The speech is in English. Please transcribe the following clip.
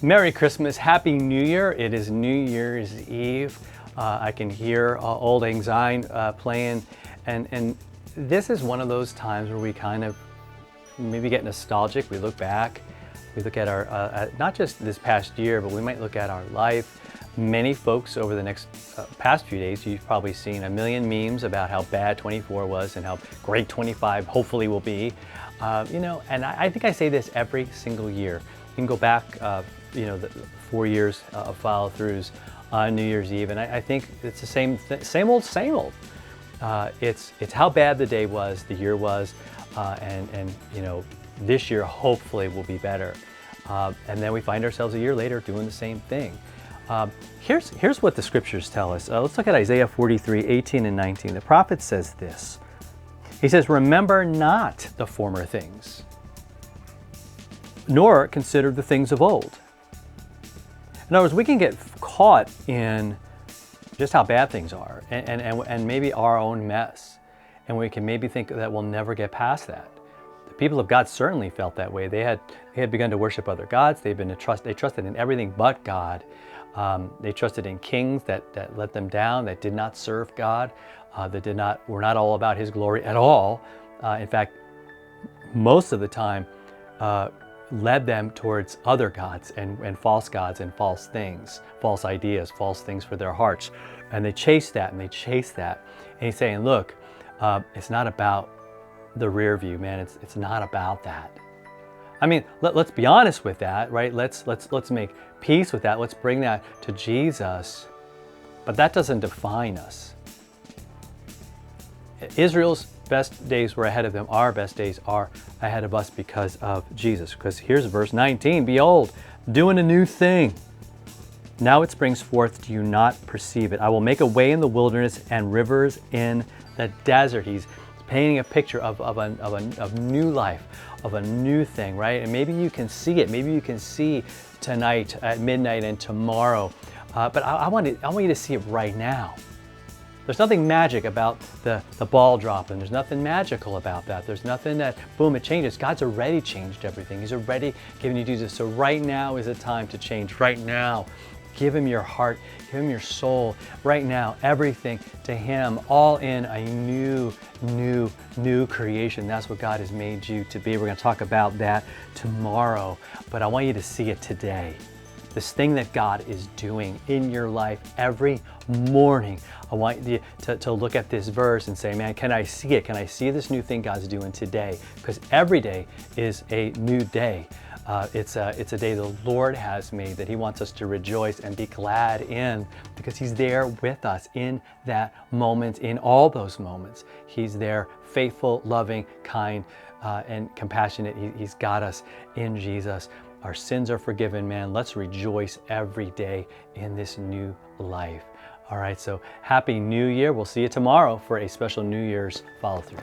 Merry Christmas, Happy New Year. It is New Year's Eve. I can hear Old Lang Syne playing, and this is one of those times where we kind of maybe get nostalgic. We look back, we look at our, not just this past year, but we might look at our life. Many folks over the next past few days, you've probably seen a million memes about how bad 24 was and how great 25 hopefully will be. And I think I say this every single year. You can go back, the 4 years of follow-throughs on New Year's Eve, and I think it's the same old, same old. It's how bad the day was, the year was, and this year hopefully will be better. And then we find ourselves a year later doing the same thing. Here's what the scriptures tell us. Let's look at Isaiah 43, 18 and 19. The prophet says this. He says, "Remember not the former things, nor consider the things of old." In other words, we can get caught in just how bad things are and maybe our own mess. And we can maybe think that we'll never get past that. The people of God certainly felt that way. They had begun to worship other gods. They trusted in everything but God. They trusted in kings that let them down, that did not serve God, were not all about His glory at all. In fact, most of the time, led them towards other gods and false gods and false things, false ideas, false things for their hearts. And they chased that and they chased that. And He's saying, look, it's not about the rear view, man. It's not about that. I mean, let's be honest with that, right? Let's make peace with that. Let's bring that to Jesus. But that doesn't define us. Israel's best days were ahead of them. Our best days are ahead of us because of Jesus. Because here's verse 19. "Behold, doing a new thing. Now it springs forth. Do you not perceive it? I will make a way in the wilderness and rivers in the desert." He's painting a picture of new life, of a new thing, right? And maybe you can see it. Maybe you can see tonight at midnight and tomorrow. But I want you to see it right now. There's nothing magic about the ball dropping. There's nothing magical about that. There's nothing that, boom, it changes. God's already changed everything. He's already given you Jesus. So right now is the time to change. Right now, give Him your heart. Give Him your soul. Right now, everything to Him, all in a new creation. That's what God has made you to be. We're going to talk about that tomorrow. But I want you to see it today. This thing that God is doing in your life every morning. I want you to look at this verse and say, man, can I see it? Can I see this new thing God's doing today? Because every day is a new day. It's a day the Lord has made that He wants us to rejoice and be glad in, because He's there with us in that moment, in all those moments. He's there, faithful, loving, kind, and compassionate. He's got us in Jesus. Our sins are forgiven, man. Let's rejoice every day in this new life. All right, so Happy New Year. We'll see you tomorrow for a special New Year's follow-through.